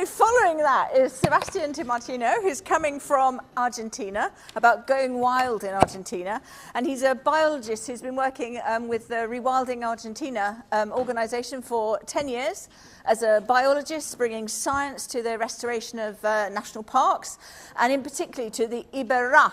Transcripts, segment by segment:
So following that is Sebastián Martino, who's coming from Argentina, about going wild in Argentina. And he's a biologist who's been working with the Rewilding Argentina organization for 10 years as a biologist, bringing science to the restoration of national parks, and in particular to the Iberá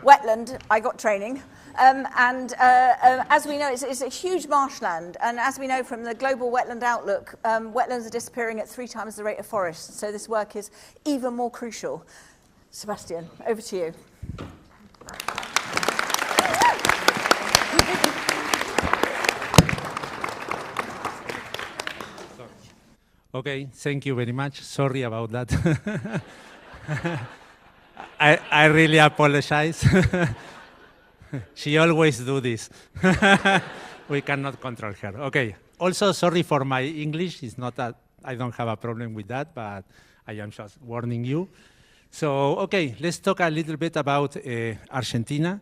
wetland. I got training. As we know, it's a huge marshland, and as we know from the global wetland outlook, wetlands are disappearing at 3 times the rate of forests, so this work is even more crucial. Sebastián, over to you. Okay, thank you very much. Sorry about that. I really apologize. She always do this. We cannot control her. Okay. Also, sorry for my English. It's not that I don't have a problem with that, but I am just warning you. So, okay, let's talk a little bit about Argentina.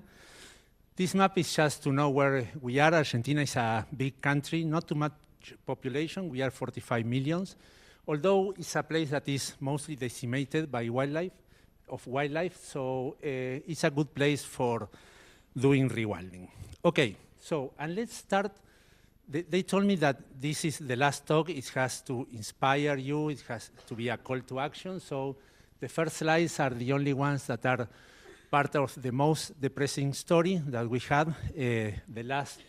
This map is just to know where we are. Argentina is a big country, not too much population. We are 45 million. Although it's a place that is mostly decimated by wildlife, so it's a good place for doing rewilding. Okay, so, and let's start. They told me that this is the last talk. It has to inspire you. It has to be a call to action. So the first slides are the only ones that are part of the most depressing story that we had, the last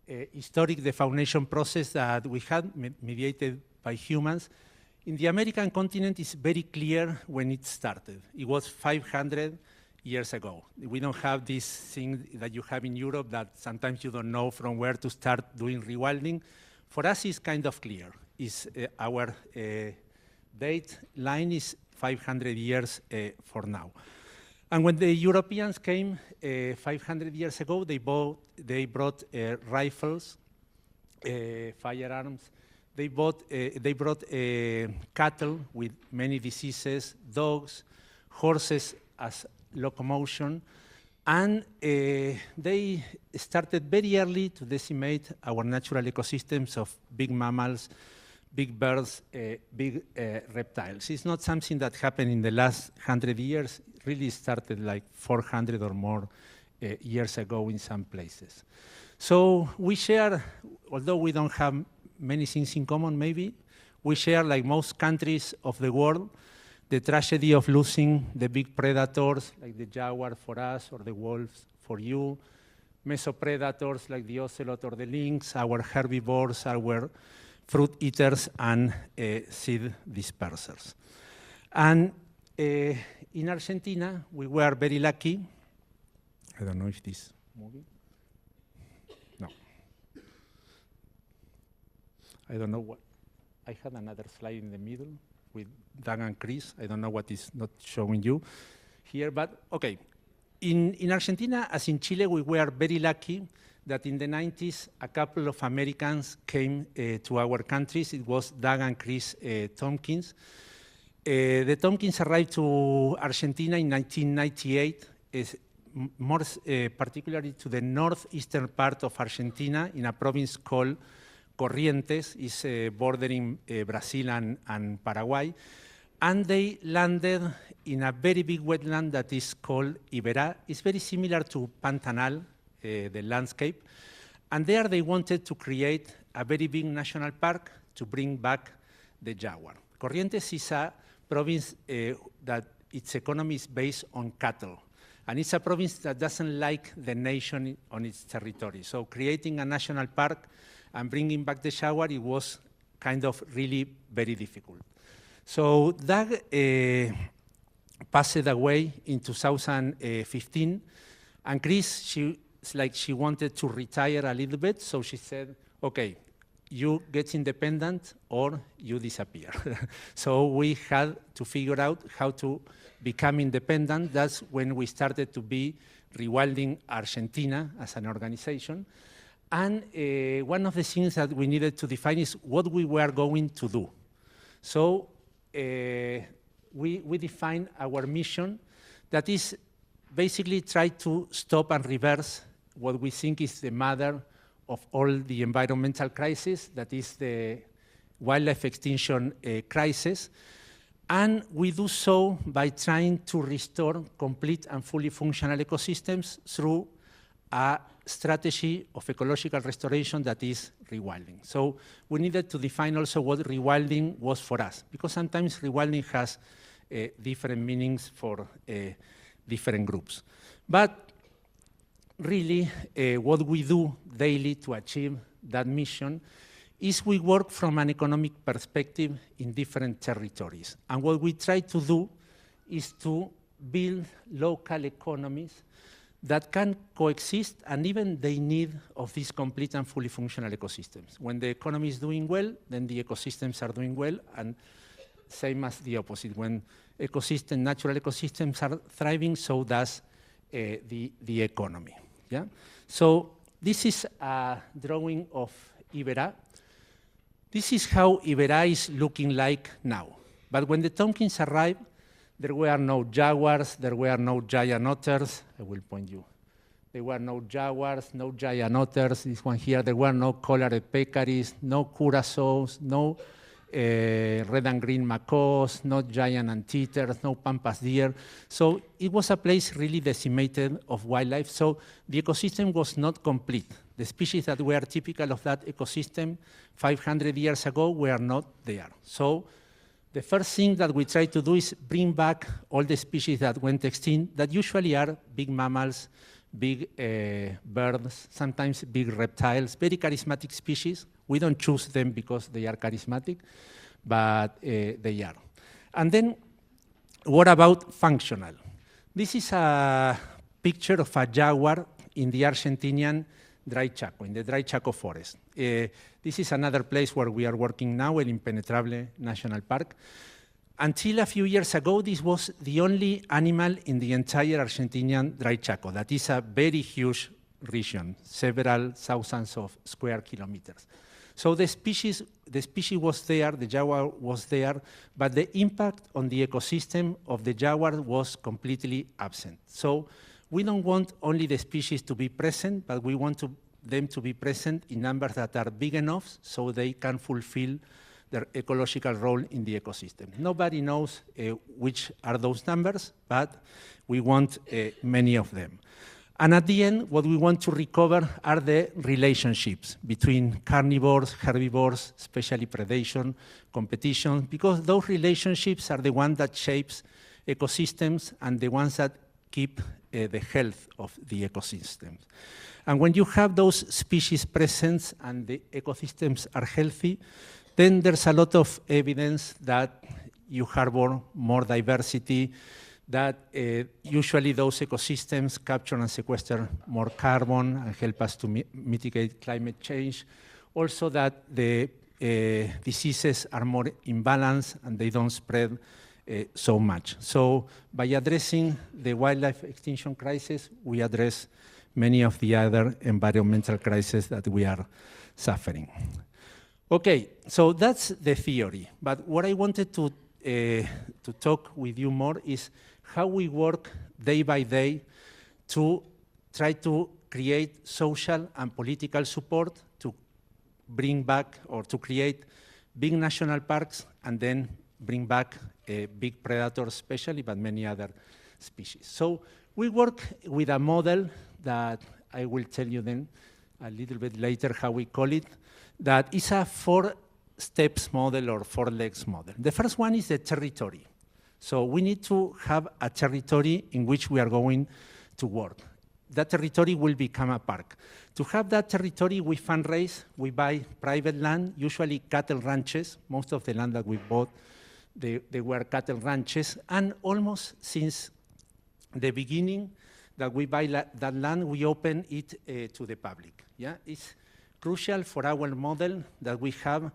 historic defaunation process that we had mediated by humans. In the American continent, it's very clear when it started. It was 500 years ago. We don't have this thing that you have in Europe that sometimes you don't know from where to start doing rewilding. For us, it's kind of clear. Our date line is 500 years for now. And when the Europeans came 500 years ago, they brought rifles, firearms. They brought cattle with many diseases, dogs, horses as locomotion, and they started very early to decimate our natural ecosystems of big mammals, big birds, big reptiles. It's not something that happened in the last 100 years. It really started like 400 or more years ago in some places. So we share, although we don't have many things in common, maybe, we share, like most countries of the world, the tragedy of losing the big predators, like the jaguar for us, or the wolves for you, mesopredators like the ocelot or the lynx, our herbivores, our fruit eaters, and seed dispersers. And in Argentina, we were very lucky. I don't know if this is moving. No. I don't know what. I had another slide in the middle with Dan and Chris. I don't know what is not showing you here, but okay. In Argentina, as in Chile, we were very lucky that in the 90s, a couple of Americans came to our countries. It was Doug and Chris Tompkins. The Tompkins arrived to Argentina in 1998, more particularly to the northeastern part of Argentina in a province called Corrientes, is bordering Brazil and Paraguay. And they landed in a very big wetland that is called Iberá. It's very similar to Pantanal, the landscape. And there they wanted to create a very big national park to bring back the jaguar. Corrientes is a province that its economy is based on cattle. And it's a province that doesn't like the nation on its territory. So creating a national park and bringing back the jaguar, it was kind of really very difficult. So Doug passed away in 2015, and Chris, she wanted to retire a little bit, so she said, okay, you get independent or you disappear. So we had to figure out how to become independent. That's when we started to be Rewilding Argentina as an organization. And one of the things that we needed to define is what we were going to do. So we defined our mission, that is basically try to stop and reverse what we think is the mother of all the environmental crises, that is the wildlife extinction crisis. And we do so by trying to restore complete and fully functional ecosystems through a strategy of ecological restoration that is rewilding. So we needed to define also what rewilding was for us, because sometimes rewilding has different meanings for different groups. But really, what we do daily to achieve that mission is we work from an economic perspective in different territories. And what we try to do is to build local economies that can coexist, and even they need of these complete and fully functional ecosystems. When the economy is doing well, then the ecosystems are doing well, and same as the opposite. When natural ecosystems are thriving, so does the economy. Yeah? So this is a drawing of Iberá. This is how Iberá is looking like now. But when the Tompkins arrived, there were no jaguars, there were no giant otters. I will point you. There were no jaguars, no giant otters. This one here, there were no collared peccaries, no curassows, no red and green macaws, no giant anteaters, no pampas deer. So it was a place really decimated of wildlife. So the ecosystem was not complete. The species that were typical of that ecosystem 500 years ago were not there. So the first thing that we try to do is bring back all the species that went extinct, that usually are big mammals, big birds, sometimes big reptiles, very charismatic species. We don't choose them because they are charismatic, but they are. And then what about functional? This is a picture of a jaguar in the Argentinian dry Chaco, in the dry Chaco forest. This is another place where we are working now, El Impenetrable National Park. Until a few years ago, this was the only animal in the entire Argentinian dry Chaco. That is a very huge region, several thousands of square kilometers. So the species was there, the jaguar was there, but the impact on the ecosystem of the jaguar was completely absent. So we don't want only the species to be present, but we want them to be present in numbers that are big enough so they can fulfill their ecological role in the ecosystem. Nobody knows which are those numbers, but we want many of them. And at the end, what we want to recover are the relationships between carnivores, herbivores, especially predation, competition, because those relationships are the ones that shapes ecosystems and the ones that keep the health of the ecosystems. And when you have those species present and the ecosystems are healthy, then there's a lot of evidence that you harbor more diversity, that usually those ecosystems capture and sequester more carbon and help us to mitigate climate change. Also that the diseases are more imbalanced and they don't spread so much. So by addressing the wildlife extinction crisis, we address many of the other environmental crises that we are suffering. Okay, so that's the theory. But what I wanted to talk with you more is how we work day by day to try to create social and political support to bring back or to create big national parks and then bring back big predators especially, but many other species. So we work with a model that I will tell you then a little bit later how we call it, that is a 4 steps model or 4 legs model. The first one is the territory. So we need to have a territory in which we are going to work. That territory will become a park. To have that territory, we fundraise, we buy private land, usually cattle ranches. Most of the land that we bought, they were cattle ranches. And almost since the beginning that we buy that land, we open it to the public. Yeah? It's crucial for our model that we have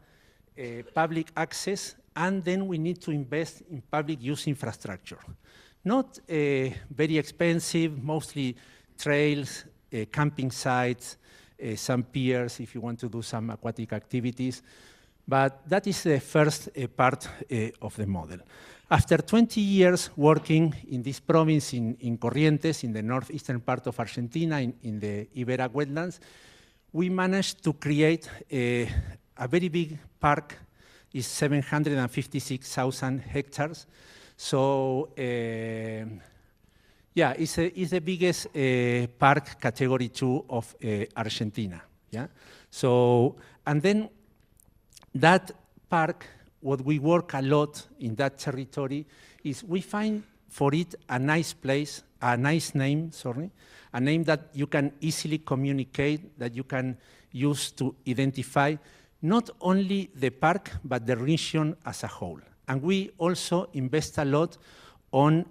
public access, and then we need to invest in public use infrastructure. Not very expensive, mostly trails, camping sites, some piers if you want to do some aquatic activities, but that is the first part of the model. After 20 years working in this province in Corrientes, in the northeastern part of Argentina, in the Iberá wetlands, we managed to create a very big park is 756,000 hectares. So yeah, it's the biggest park category 2 of Argentina. Yeah. So, and then that park, what we work a lot in that territory is we find for it a nice place, a nice name, sorry, a name that you can easily communicate, that you can use to identify not only the park, but the region as a whole. And we also invest a lot on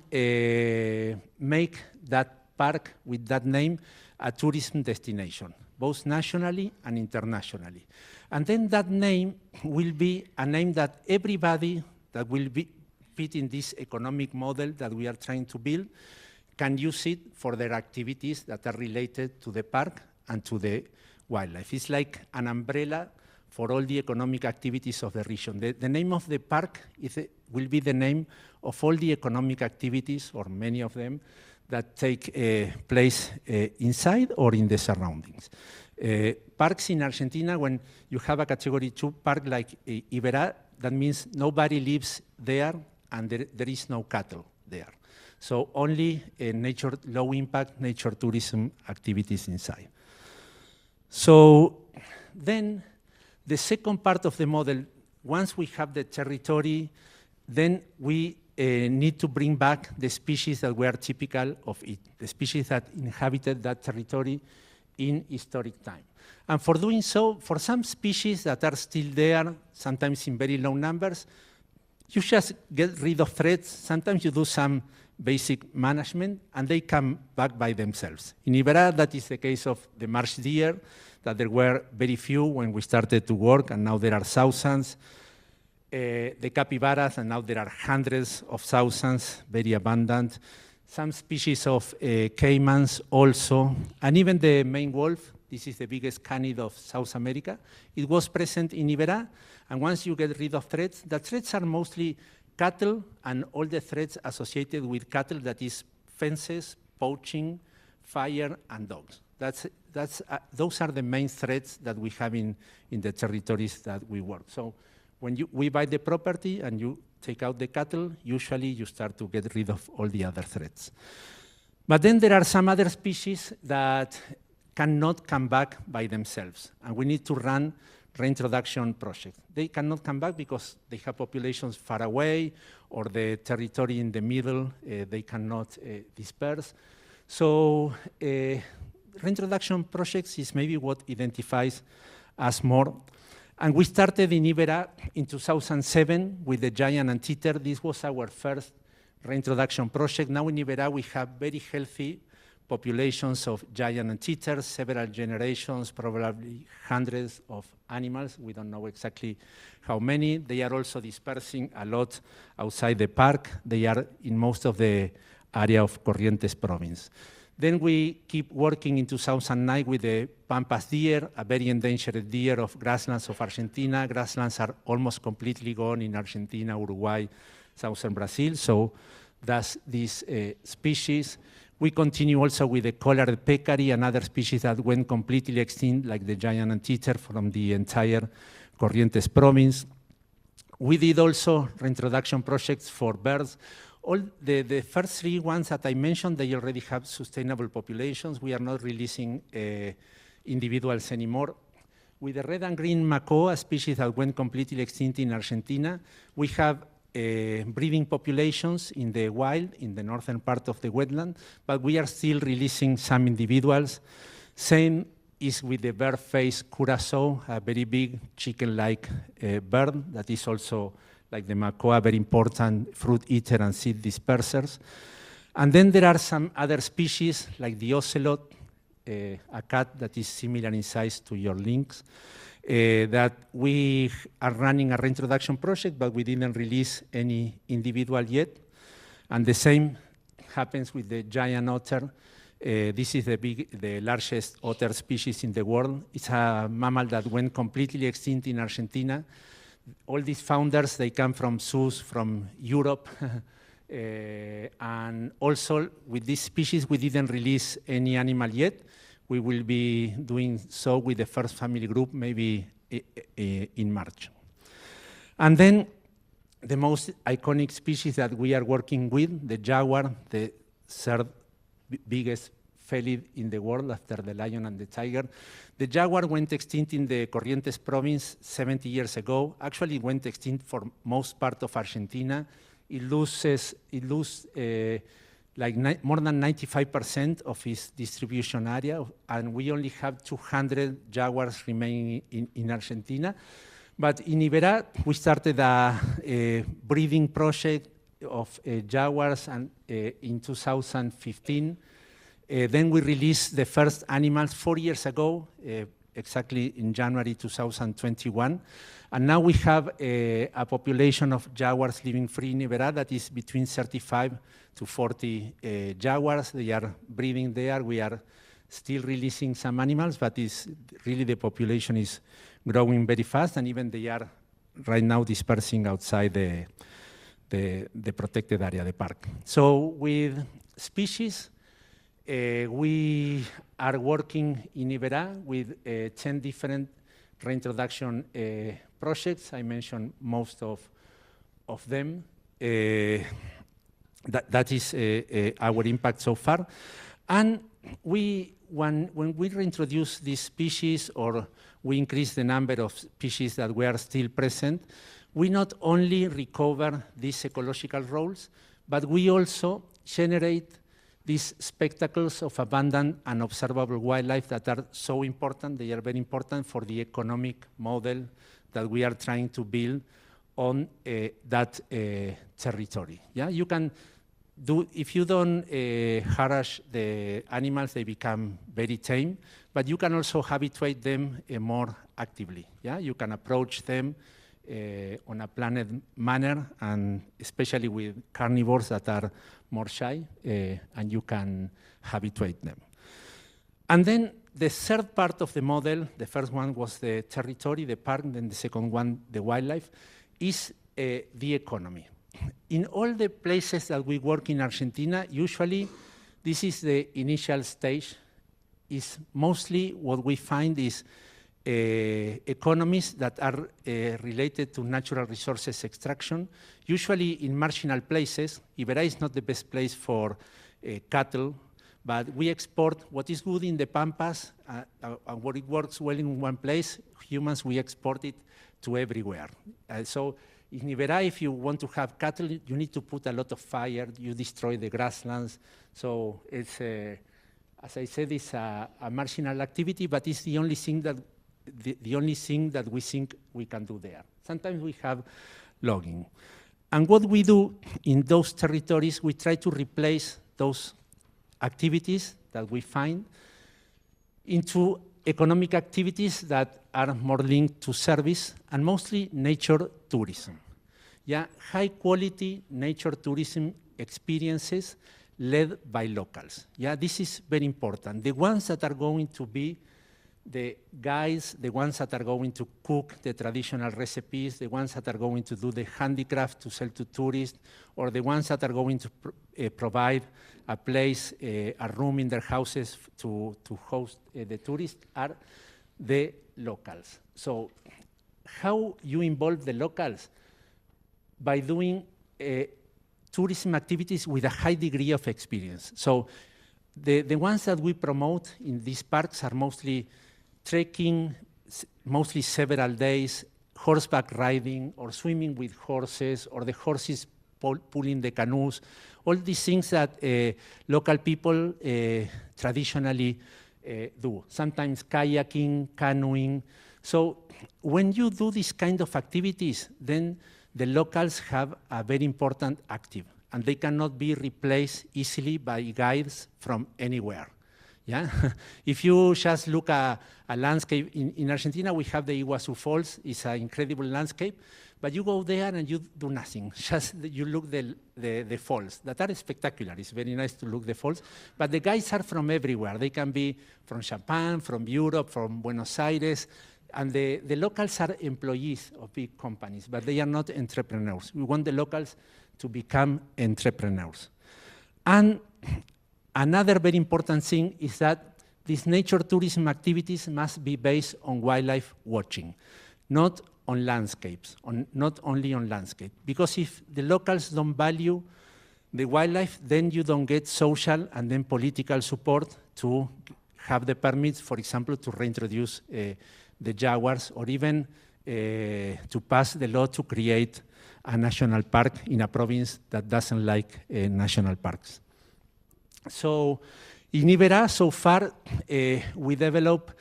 make that park with that name a tourism destination, both nationally and internationally. And then that name will be a name that everybody that will be fit in this economic model that we are trying to build can use it for their activities that are related to the park and to the wildlife. It's like an umbrella for all the economic activities of the region. The name of the park will be the name of all the economic activities, or many of them, that take place inside or in the surroundings. Parks in Argentina, when you have a category 2 park like Iberá, that means nobody lives there and there is no cattle there. So only nature, low impact nature tourism activities inside. So then the second part of the model, once we have the territory, then we need to bring back the species that were typical of it, the species that inhabited that territory in historic time. And for doing so, for some species that are still there, sometimes in very low numbers, you just get rid of threats. Sometimes you do some basic management, and they come back by themselves. In Iberá, that is the case of the marsh deer, that there were very few when we started to work, and now there are thousands. The capybaras, and now there are hundreds of thousands, very abundant. Some species of caimans also, and even the Maine wolf. This is the biggest canid of South America. It was present in Iberá, and once you get rid of threats, the threats are mostly cattle and all the threats associated with cattle, that is fences, poaching, fire, and dogs. Those are the main threats that we have in the territories that we work. So when we buy the property and you take out the cattle, usually you start to get rid of all the other threats. But then there are some other species that cannot come back by themselves, and we need to run reintroduction projects. They cannot come back because they have populations far away, or the territory in the middle, they cannot disperse. So reintroduction projects is maybe what identifies us more. And we started in Iberá in 2007 with the giant anteater. This was our first reintroduction project. Now in Iberá we have very healthy populations of giant anteaters, several generations, probably hundreds of animals. We don't know exactly how many. They are also dispersing a lot outside the park. They are in most of the area of Corrientes province. Then we keep working in 2009 with the pampas deer, a very endangered deer of grasslands of Argentina. Grasslands are almost completely gone in Argentina, Uruguay, southern Brazil. So that's this species. We continue also with the collared peccary, another species that went completely extinct, like the giant anteater, from the entire Corrientes province. We did also reintroduction projects for birds. All the first three ones that I mentioned, they already have sustainable populations. We are not releasing individuals anymore. With the red and green macaw, a species that went completely extinct in Argentina, we have breeding populations in the wild, in the northern part of the wetland, but we are still releasing some individuals. Same is with the bird-faced curassow, a very big chicken-like bird that is also, like the macaw, a very important fruit eater and seed dispersers. And then there are some other species, like the ocelot, a cat that is similar in size to your lynx, that we are running a reintroduction project, but we didn't release any individual yet. And the same happens with the giant otter. This is the largest otter species in the world. It's a mammal that went completely extinct in Argentina. All these founders, they come from zoos from Europe. And also with this species, we didn't release any animal yet. We will be doing so with the first family group maybe in March. And then the most iconic species that we are working with, the jaguar, the third biggest felid in the world after the lion and the tiger. The jaguar went extinct in the Corrientes province 70 years ago. Actually, it went extinct for most part of Argentina. It loses more than 95% of its distribution area, and we only have 200 jaguars remaining in Argentina. But in Iberá, we started a breeding project of jaguars in 2015. Then we released the first animals 4 years ago, exactly in January 2021. And now we have a population of jaguars living free in Iberá that is between 35 to 40 jaguars. They are breeding there. We are still releasing some animals, but really the population is growing very fast, and even they are right now dispersing outside the protected area, the park. So with species, we are working in Iberá with 10 different reintroduction projects. I mentioned most of them. That is our impact so far. And when we reintroduce these species, or we increase the number of species that were still present, we not only recover these ecological roles, but we also generate these spectacles of abundant and observable wildlife that are so important. They are very important for the economic model that we are trying to build on that territory. Yeah, you can do, if you don't harass the animals, they become very tame, but you can also habituate them more actively. Yeah, you can approach them on a planned manner, and especially with carnivores that are more shy, and you can habituate them. And then the third part of the model, the first one was the territory, the park, then the second one, the wildlife, is the economy. In all the places that we work in Argentina, usually this is the initial stage. Is mostly what we find is economies that are related to natural resources extraction, usually in marginal places. Iberá is not the best place for cattle, but we export what is good in the pampas, and what it works well in one place, humans, we export it to everywhere. So in Iberá, if you want to have cattle, you need to put a lot of fire, you destroy the grasslands. So it's, as I said, it's a marginal activity, but it's the only thing that the only thing that we think we can do there. Sometimes we have logging. And what we do in those territories, we try to replace those activities that we find into economic activities that are more linked to service and mostly nature tourism. Yeah, high quality nature tourism experiences led by locals. Yeah, this is very important. The ones that are going to be the guides, the ones that are going to cook the traditional recipes, the ones that are going to do the handicraft to sell to tourists, or the ones that are going to provide a place, a room in their houses to host the tourists, are the locals. So how you involve the locals? By doing tourism activities with a high degree of experience. So the ones that we promote in these parks are mostly trekking, mostly several days, horseback riding, or swimming with horses, or the horses pulling the canoes, all these things that local people traditionally do. Sometimes kayaking, canoeing. So when you do these kind of activities, then the locals have a very important active, and they cannot be replaced easily by guides from anywhere. Yeah, if you just look at a landscape in Argentina, we have the Iguazu Falls. It's an incredible landscape, but you go there and you do nothing. Just you look the falls that are spectacular. It's very nice to look the falls, but the guides are from everywhere. They can be from Japan, from Europe, from Buenos Aires, and the locals are employees of big companies, but they are not entrepreneurs. We want the locals to become entrepreneurs. And another very important thing is that these nature tourism activities must be based on wildlife watching, not on landscapes, not only on landscape. Because if the locals don't value the wildlife, then you don't get social and then political support to have the permits, for example, to reintroduce the jaguars, or even to pass the law to create a national park in a province that doesn't like national parks. So in Iberá, so far, we developed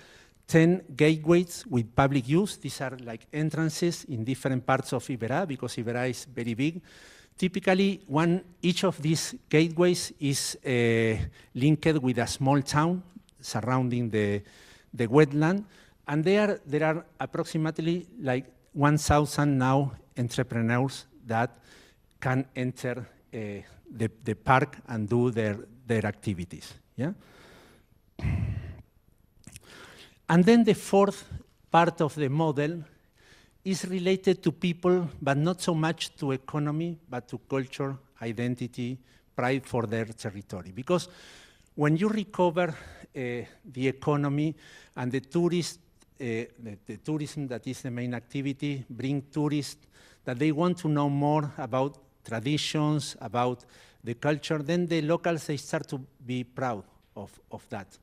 10 gateways with public use. These are like entrances in different parts of Iberá, because Iberá is very big. Typically, each of these gateways is linked with a small town surrounding the wetland, and there are approximately like 1,000 now entrepreneurs that can enter the park and do their activities. Yeah. And then the fourth part of the model is related to people, but not so much to economy, but to culture, identity, pride for their territory. Because when you recover the economy and the tourism that is the main activity, bring tourists that they want to know more about traditions, about the culture, then the locals, they start to be proud of that.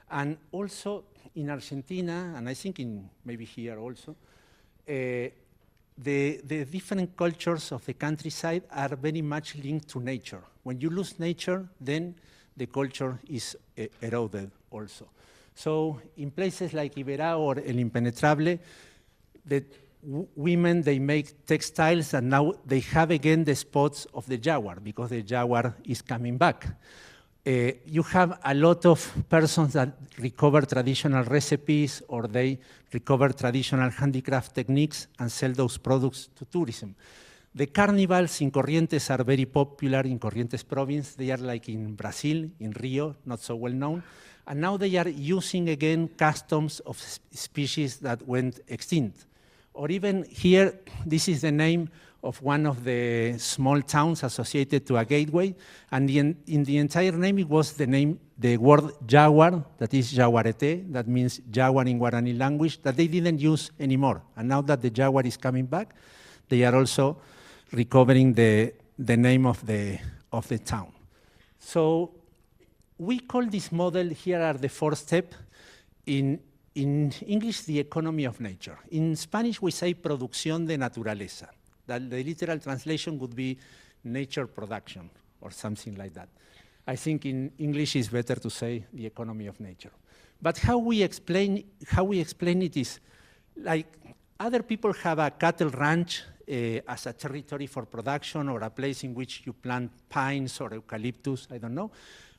And also in Argentina, and I think maybe here also, the different cultures of the countryside are very much linked to nature. When you lose nature, then the culture is eroded also. So in places like Iberá or El Impenetrable, the women, they make textiles, and now they have again the spots of the jaguar, because the jaguar is coming back. You have a lot of persons that recover traditional recipes, or they recover traditional handicraft techniques and sell those products to tourism. The carnivals in Corrientes are very popular in Corrientes province. They are like in Brazil, in Rio, not so well known. And now they are using again customs of species that went extinct. Or even here, this is the name of one of the small towns associated to a gateway, and in the entire name it was the word jaguar, that is jaguarete, that means jaguar in Guarani language, that they didn't use anymore. And now that the jaguar is coming back, they are also recovering the name of the town. So we call this model, here are the 4 steps. In English, the economy of nature. In Spanish, we say producción de naturaleza. That the literal translation would be nature production or something like that. I think in English it's better to say the economy of nature. But how we explain it is like other people have a cattle ranch as a territory for production, or a place in which you plant pines or eucalyptus, I don't know.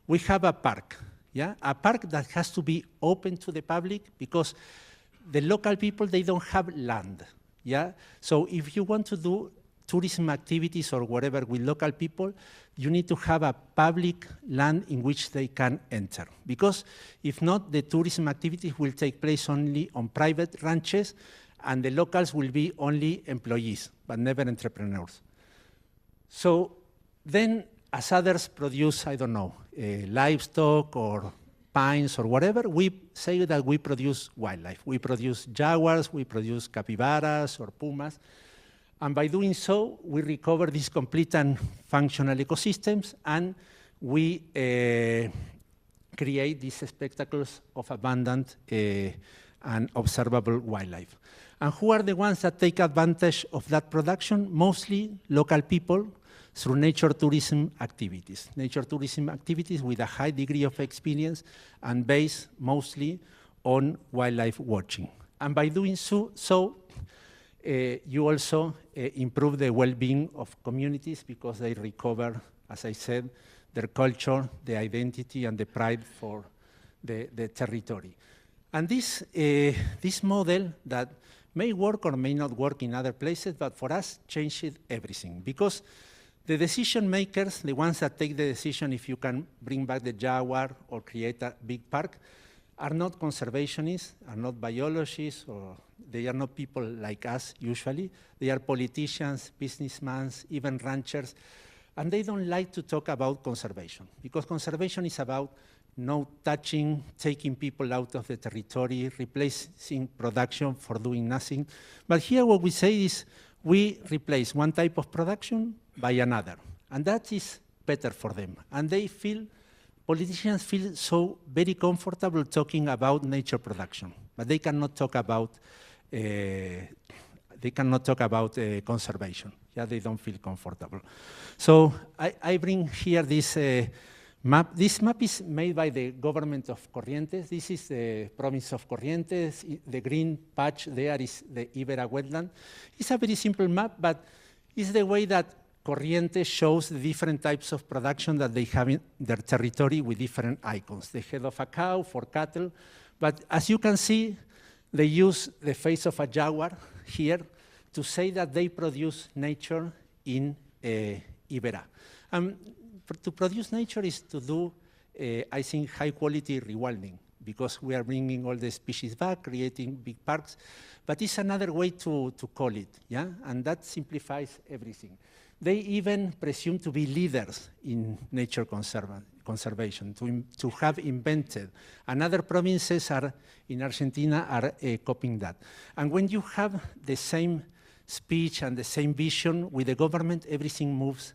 We have a park, yeah? A park that has to be open to the public, because the local people, they don't have land. Yeah, so if you want to do tourism activities or whatever with local people, you need to have a public land in which they can enter. Because if not, the tourism activities will take place only on private ranches, and the locals will be only employees, but never entrepreneurs. So then, as others produce, I don't know, livestock or pines or whatever, we say that we produce wildlife. We produce jaguars, we produce capybaras or pumas, and by doing so, we recover these complete and functional ecosystems, and we create these spectacles of abundant and observable wildlife. And who are the ones that take advantage of that production? Mostly local people, through nature tourism activities. Nature tourism activities with a high degree of experience and based mostly on wildlife watching. And by doing so you also improve the well-being of communities, because they recover, as I said, their culture, the identity, and the pride for the territory. And this model that may work or may not work in other places, but for us changed everything, because the decision makers, the ones that take the decision if you can bring back the jaguar or create a big park, are not conservationists, are not biologists, or they are not people like us usually. They are politicians, businessmen, even ranchers, and they don't like to talk about conservation, because conservation is about no touching, taking people out of the territory, replacing production for doing nothing. But here what we say is we replace one type of production by another, and that is better for them. And they feel, politicians feel so very comfortable talking about nature production, but they cannot talk about conservation. Yeah, they don't feel comfortable. So I bring here this map. This map is made by the government of Corrientes. This is the province of Corrientes. The green patch there is the Iberá wetland. It's a very simple map, but it's the way that Corrientes shows the different types of production that they have in their territory with different icons. The head of a cow for cattle, but as you can see, they use the face of a jaguar here to say that they produce nature in Iberá. To produce nature is to do, I think, high-quality rewilding, because we are bringing all the species back, creating big parks, but it's another way to call it, yeah? And that simplifies everything. They even presume to be leaders in nature conservation, to have invented, and other provinces in Argentina are copying that. And when you have the same speech and the same vision with the government, everything moves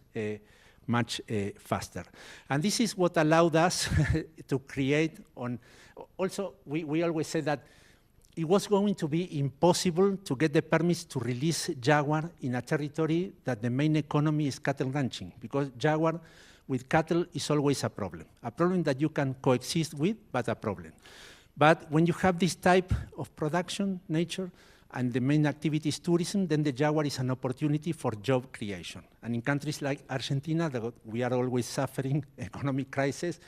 much faster. And this is what allowed us to create on, also we always say that it was going to be impossible to get the permits to release jaguar in a territory that the main economy is cattle ranching, because jaguar with cattle is always a problem that you can coexist with, but a problem. But when you have this type of production, nature, and the main activity is tourism, then the jaguar is an opportunity for job creation. And in countries like Argentina, that we are always suffering economic crisis,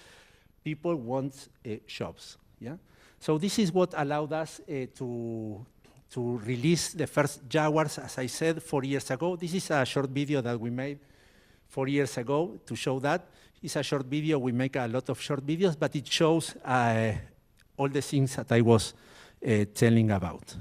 people want jobs, yeah? So this is what allowed us to release the first jaguars, as I said, 4 years ago. This is a short video that we made 4 years ago to show that. It's a short video. We make a lot of short videos, but it shows all the things that I was telling about.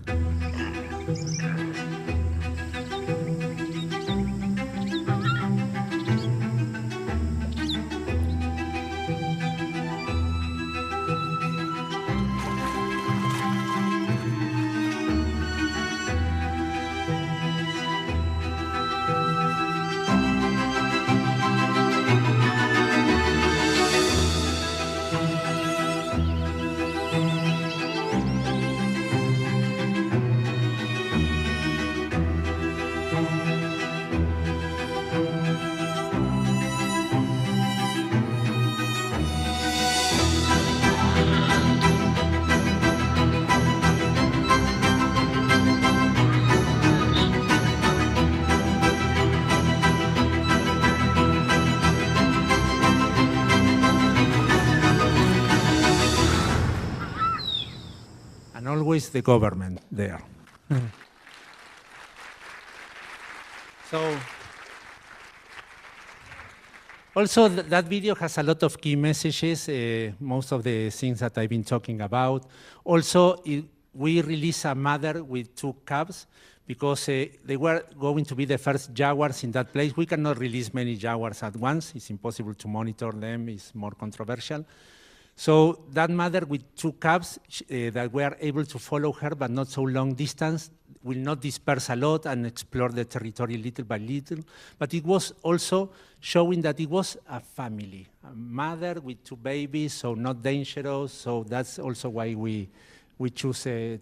Always the government there. So, also that video has a lot of key messages, most of the things that I've been talking about. Also, we released a mother with 2 calves because they were going to be the first jaguars in that place. We cannot release many jaguars at once. It's impossible to monitor them. It's more controversial. So that mother with 2 calves that were able to follow her, but not so long distance, will not disperse a lot and explore the territory little by little. But it was also showing that it was a family, a mother with 2 babies, so not dangerous. So that's also why we choose a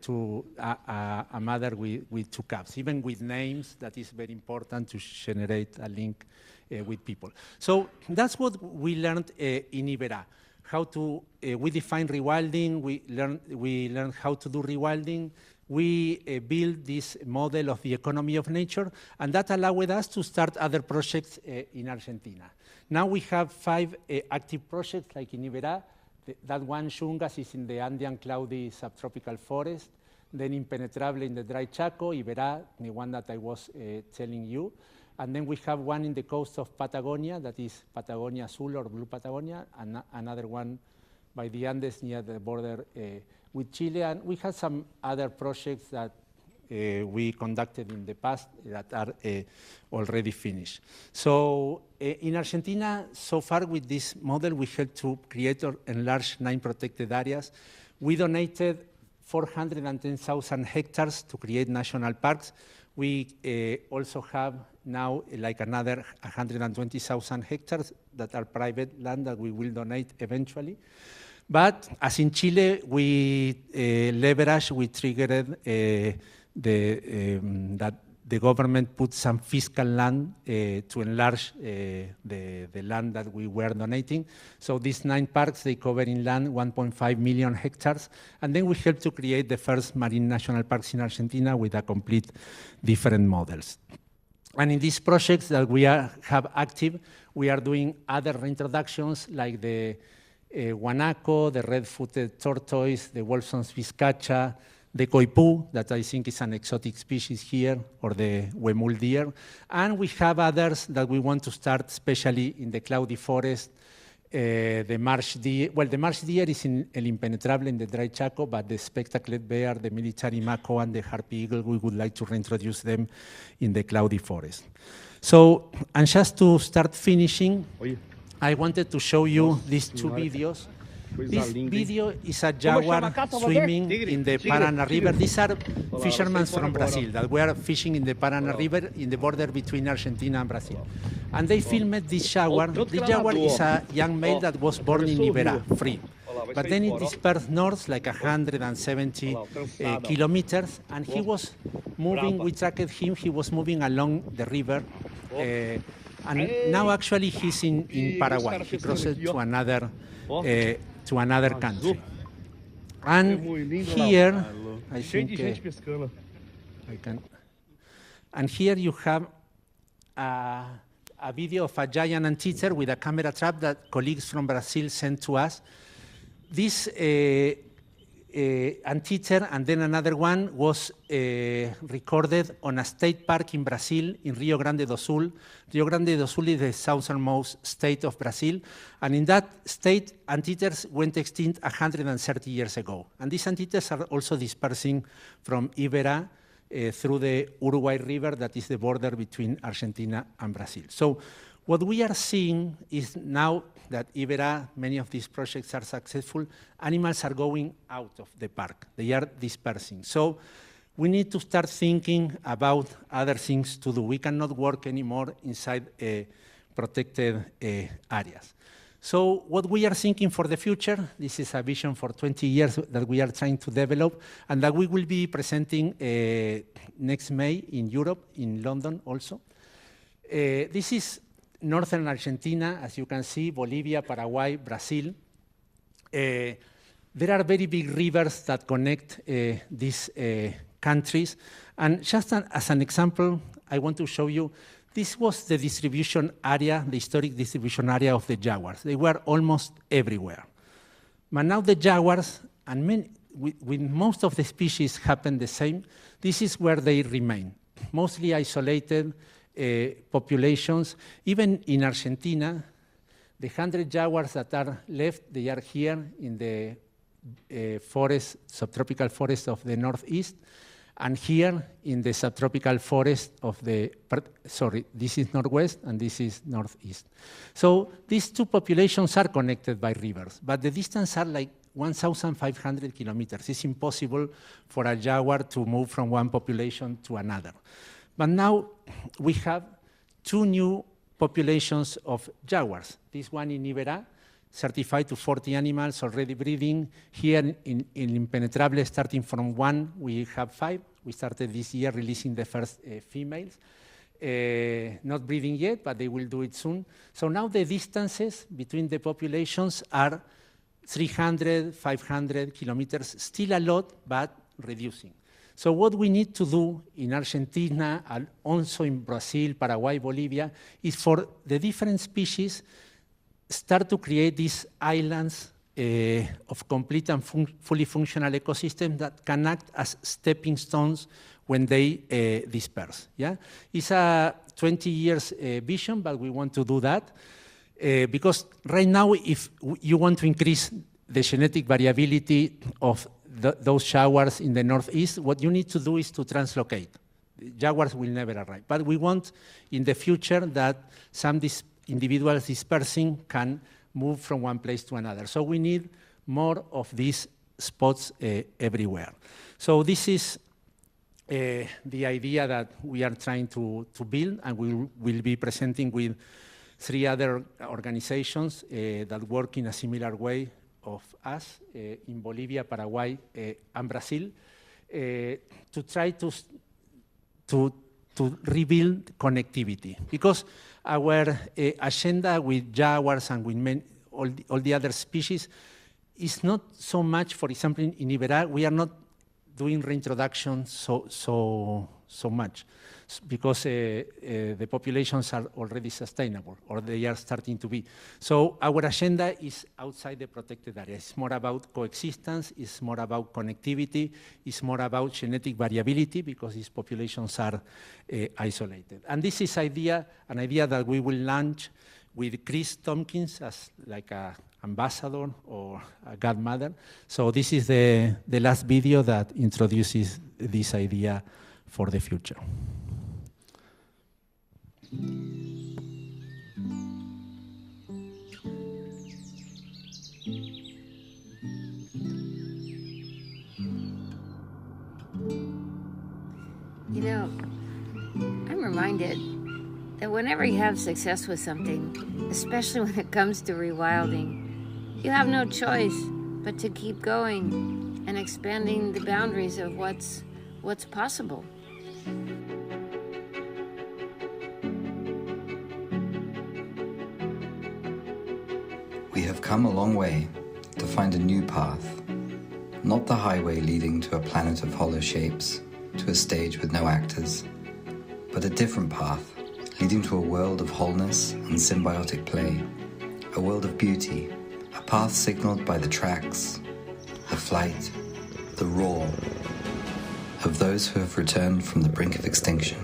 mother with 2 calves, even with names. That is very important to generate a link with people. So that's what we learned in Iberá. How to, we define rewilding, we learn how to do rewilding, we build this model of the economy of nature, and that allowed us to start other projects in Argentina. Now we have 5 active projects, like in Iberá. That one, Yungas, is in the Andean cloudy subtropical forest, then Impenetrable in the dry Chaco, Iberá, the one that I was telling you. And then we have one in the coast of Patagonia, that is Patagonia Azul or Blue Patagonia, and another one by the Andes near the border with Chile. And we have some other projects that we conducted in the past that are already finished. So in Argentina, so far with this model, we helped to create or enlarge 9 protected areas. We donated 410,000 hectares to create national parks. We also have now like another 120,000 hectares that are private land that we will donate eventually. But as in Chile, we triggered that the government put some fiscal land to enlarge the land that we were donating. So these 9 parks, they cover in land 1.5 million hectares. And then we helped to create the first marine national parks in Argentina with a complete different models. And in these projects that we have active, we are doing other reintroductions like the guanaco, the red-footed tortoise, the Wolfson's vizcacha, the coipú, that I think is an exotic species here, or the huemul deer. And we have others that we want to start, especially in the cloudy forest, the marsh deer. Well, the marsh deer is in El Impenetrable in the dry Chaco, but the spectacled bear, the military mako, and the harpy eagle, we would like to reintroduce them in the cloudy forest. So, and just to start finishing, I wanted to show you these 2 videos. This video is a jaguar swimming in the Paraná River. These are fishermen from Brazil that were fishing in the Paraná River in the border between Argentina and Brazil. And they filmed this jaguar. This jaguar is a young male that was born in Iberá, free. But then it dispersed north like 170 kilometers, and he was moving, we tracked him, he was moving along the river. And now actually he's in Paraguay. He crossed to another country. And here, I think I can. And here you have a video of a giant anteater with a camera trap that colleagues from Brazil sent to us. This anteater and then another one was recorded on a state park in Brazil in Rio Grande do Sul. Rio Grande do Sul is the southernmost state of Brazil. And in that state, anteaters went extinct 130 years ago. And these anteaters are also dispersing from Iberá through the Uruguay River, that is the border between Argentina and Brazil. So what we are seeing is now that Iberá, many of these projects are successful, animals are going out of the park. They are dispersing. So we need to start thinking about other things to do. We cannot work anymore inside protected areas. So what we are thinking for the future, this is a vision for 20 years that we are trying to develop, and that we will be presenting next May in Europe, in London also. This is northern Argentina, as you can see, Bolivia, Paraguay, Brazil. There are very big rivers that connect these countries. And just as an example, I want to show you, this was the distribution area, the historic distribution area of the jaguars. They were almost everywhere. But now the jaguars, and with most of the species happen the same, this is where they remain, mostly isolated populations. Even in Argentina, the 100 jaguars that are left, they are here in the forest, subtropical forest of the northeast, and here in the subtropical forest of the, this is northwest and this is northeast. So these 2 populations are connected by rivers, but the distance are like 1,500 kilometers. It's impossible for a jaguar to move from one population to another. But now we have 2 new populations of jaguars. This one in Iberá, certified to 40 animals already breeding. Here in Impenetrable, starting from 1, we have 5. We started this year releasing the first females. Not breeding yet, but they will do it soon. So now the distances between the populations are 300, 500 kilometers, still a lot, but reducing. So what we need to do in Argentina and also in Brazil, Paraguay, Bolivia, is for the different species start to create these islands of complete and fully functional ecosystems that can act as stepping stones when they disperse. Yeah? It's a 20 years vision, but we want to do that because right now, if you want to increase the genetic variability of those jaguars in the northeast, what you need to do is to translocate. Jaguars will never arrive. But we want in the future that some individuals dispersing can move from one place to another. So we need more of these spots everywhere. So this is the idea that we are trying to build, and we will be presenting with 3 other organizations that work in a similar way of us in Bolivia, Paraguay, and Brazil, to try to rebuild connectivity. Because our agenda with jaguars and with all the other species is not so much, for example, in Iberá, we are not doing reintroduction so much, because the populations are already sustainable, or they are starting to be. So our agenda is outside the protected area. It's more about coexistence, it's more about connectivity, it's more about genetic variability, because these populations are isolated. And this is an idea that we will launch with Chris Tompkins as like an ambassador or a godmother. So this is the last video that introduces this idea for the future. You know, I'm reminded that whenever you have success with something, especially when it comes to rewilding, you have no choice but to keep going and expanding the boundaries of what's possible. We have come a long way to find a new path, not the highway leading to a planet of hollow shapes, to a stage with no actors, but a different path leading to a world of wholeness and symbiotic play, a world of beauty, a path signaled by the tracks, the flight, the roar of those who have returned from the brink of extinction.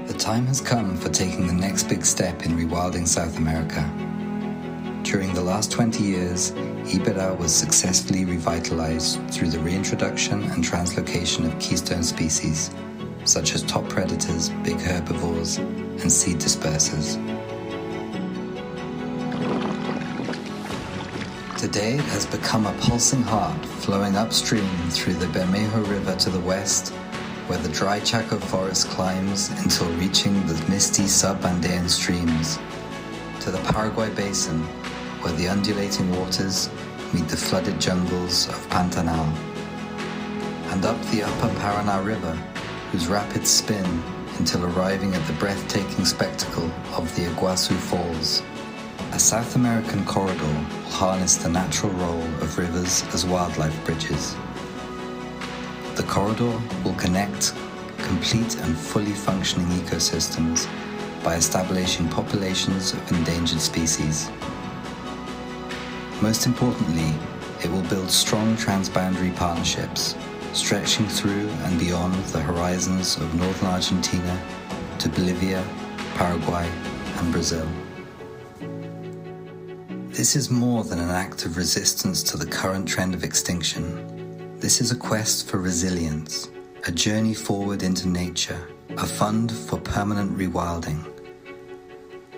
The time has come for taking the next big step in rewilding South America. During the last 20 years, Iberá was successfully revitalized through the reintroduction and translocation of keystone species, such as top predators, big herbivores, and seed dispersers. Today it has become a pulsing heart flowing upstream through the Bermejo River to the west, where the dry Chaco forest climbs until reaching the misty sub-Andean streams, to the Paraguay basin, where the undulating waters meet the flooded jungles of Pantanal, and up the upper Paraná River, whose rapids spin until arriving at the breathtaking spectacle of the Iguazu Falls. A South American corridor will harness the natural role of rivers as wildlife bridges. The corridor will connect complete and fully functioning ecosystems by establishing populations of endangered species. Most importantly, it will build strong transboundary partnerships, stretching through and beyond the horizons of northern Argentina to Bolivia, Paraguay, and Brazil. This is more than an act of resistance to the current trend of extinction. This is a quest for resilience, a journey forward into nature, a fund for permanent rewilding.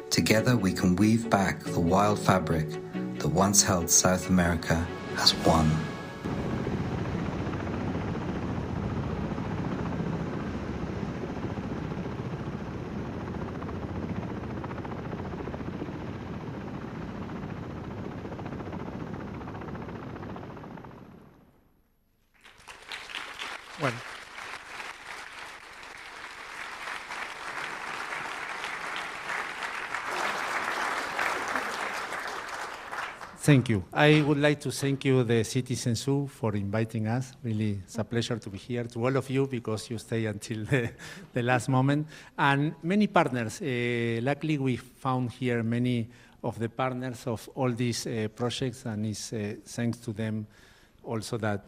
Together we can weave back the wild fabric that once held South America as one. Well, thank you. I would like to thank you, the Citizen Zoo, for inviting us. Really, it's a pleasure to be here. To all of you, because you stay until the last moment. And many partners. Luckily, we found here many of the partners of all these projects, and it's thanks to them also that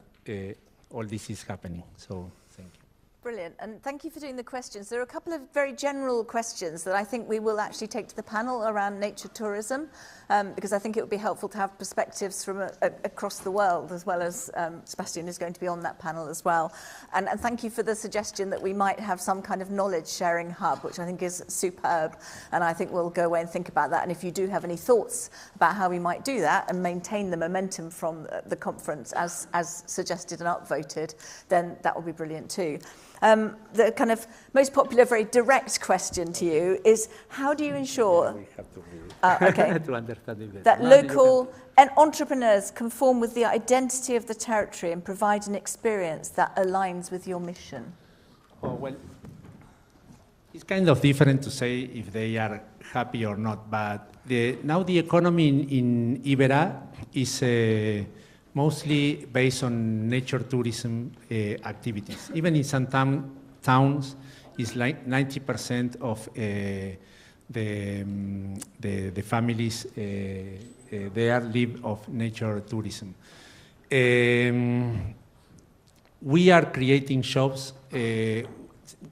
all this is happening. So, thank you. brilliant. And thank you for doing the questions. There are a couple of very general questions that I think we will actually take to the panel around nature tourism, because I think it would be helpful to have perspectives from across the world, as well as Sebastián is going to be on that panel as well. And thank you for the suggestion that we might have some kind of knowledge sharing hub, which I think is superb. And I think we'll go away and think about that. And if you do have any thoughts about how we might do that and maintain the momentum from the conference as suggested and upvoted, then that would be brilliant too. The kind of most popular, very direct question to you is, how do you ensure we have to read okay, to understand it better. that local and entrepreneurs conform with the identity of the territory and provide an experience that aligns with your mission? Oh, well, it's kind of different to say if they are happy or not, but now the economy in Iberá is mostly based on nature tourism activities. Even in some towns, it's like 90% of the families there live of nature tourism. We are creating shops.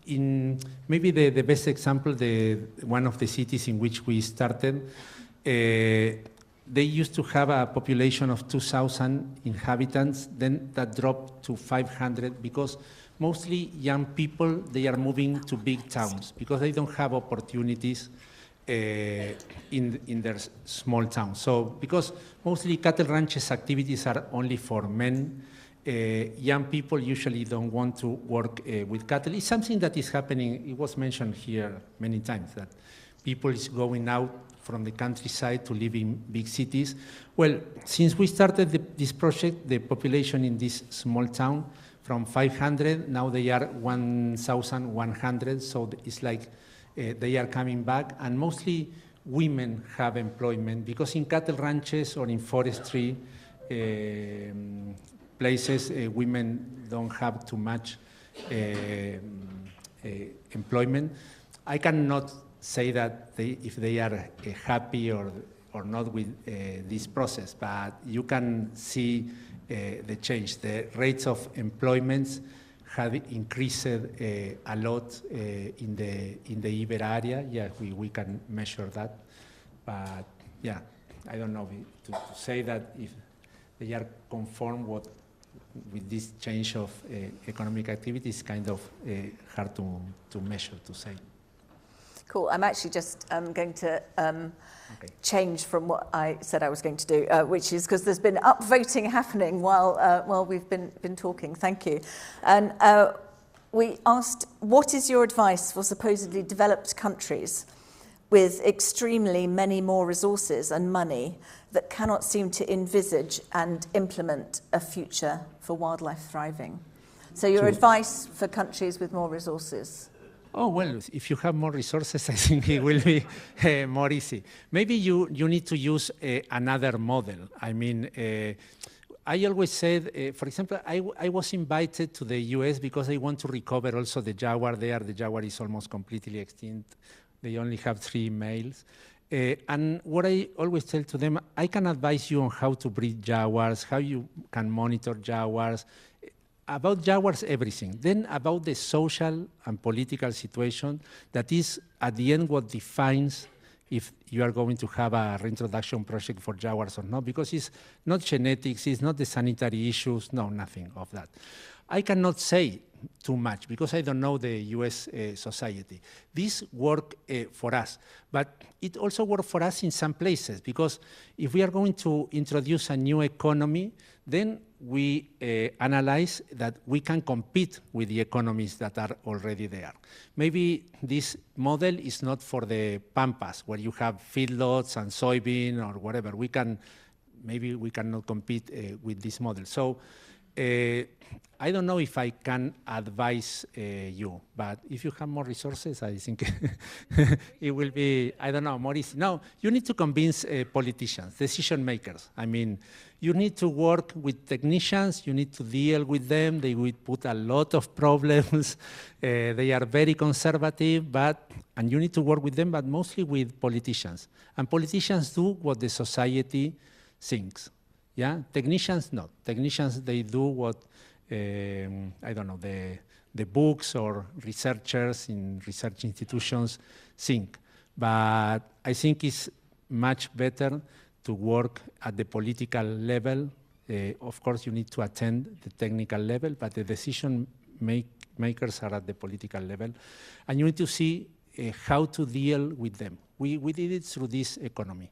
In maybe the best example, one of the cities in which we started, they used to have a population of 2,000 inhabitants, then that dropped to 500 because mostly young people, they are moving to big towns because they don't have opportunities in their small towns. So because mostly cattle ranches activities are only for men, young people usually don't want to work with cattle. It's something that is happening. It was mentioned here many times that people is going out from the countryside to live in big cities. Well, since we started this project, the population in this small town from 500, now they are 1,100. So it's like they are coming back, and mostly women have employment because in cattle ranches or in forestry places, women don't have too much employment. I cannot say that if they are happy or not with this process, but you can see the change. The rates of employment have increased a lot in the Iberá area. Yeah, we can measure that. But yeah, I don't know to say that if they are conform with this change of economic activity is kind of hard to measure, to say. Cool. I'm actually just going to change from what I said I was going to do, which is because there's been upvoting happening while we've been talking. Thank you. And we asked, what is your advice for supposedly developed countries with extremely many more resources and money that cannot seem to envisage and implement a future for wildlife thriving? So your advice for countries with more resources? Oh, well, if you have more resources, I think it will be more easy. Maybe you need to use another model. I mean, I always said, for example, I was invited to the US because I want to recover also the jaguar there. The jaguar is almost completely extinct. They only have 3 males. And what I always tell to them, I can advise you on how to breed jaguars, how you can monitor jaguars, about jaguars, everything. Then about the social and political situation, that is at the end what defines if you are going to have a reintroduction project for jaguars or not, because it's not genetics, it's not the sanitary issues, no, nothing of that. I cannot say too much because I don't know the US society. This worked for us, but it also worked for us in some places, because if we are going to introduce a new economy, then we analyze that we can compete with the economies that are already there. Maybe this model is not for the pampas, where you have feedlots and soybean or whatever. Maybe we cannot compete with this model. So I don't know if I can advise you, but if you have more resources, I think it will be, I don't know, more easy. No, you need to convince politicians, decision makers. I mean, you need to work with technicians, you need to deal with them, they will put a lot of problems, they are very conservative, and you need to work with them, but mostly with politicians. And politicians do what the society thinks. Yeah, technicians not. Technicians, they do what I don't know, the books or researchers in research institutions think. But I think it's much better to work at the political level. Of course, you need to attend the technical level, but the decision makers are at the political level. And you need to see how to deal with them. We did it through this economy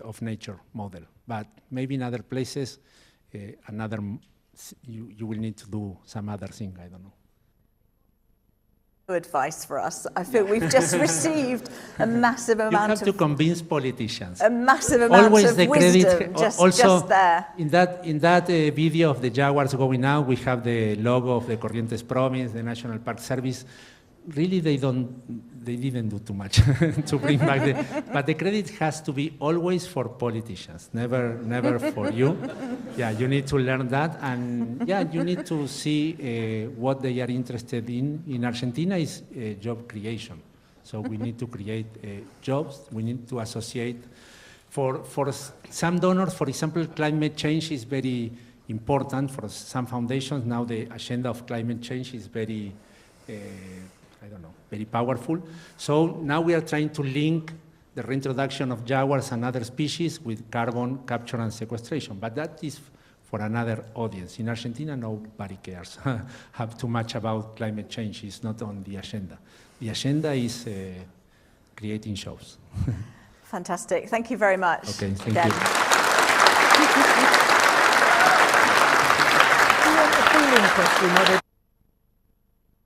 of nature model, but maybe in other places, you will need to do some other thing, I don't know. Advice for us. I feel we've just received a massive amount of... You have to convince politicians. A massive amount Always of the wisdom credit, just there. In that video of the jaguars going out, we have the logo of the Corrientes Province, the National Park Service. Really, they didn't do too much to bring back but the credit has to be always for politicians, never for you. Yeah, you need to learn that, and yeah, you need to see what they are interested in. In Argentina is job creation, so we need to create jobs. We need to associate. For some donors, for example, climate change is very important for some foundations. Now the agenda of climate change is very I don't know, very powerful. So now we are trying to link the reintroduction of jaguars and other species with carbon capture and sequestration, but that is for another audience. In Argentina, nobody cares have too much about climate change. It's not on the agenda. The agenda is creating shows. Fantastic. Thank you very much. Okay, thank again. you. We have a polling question.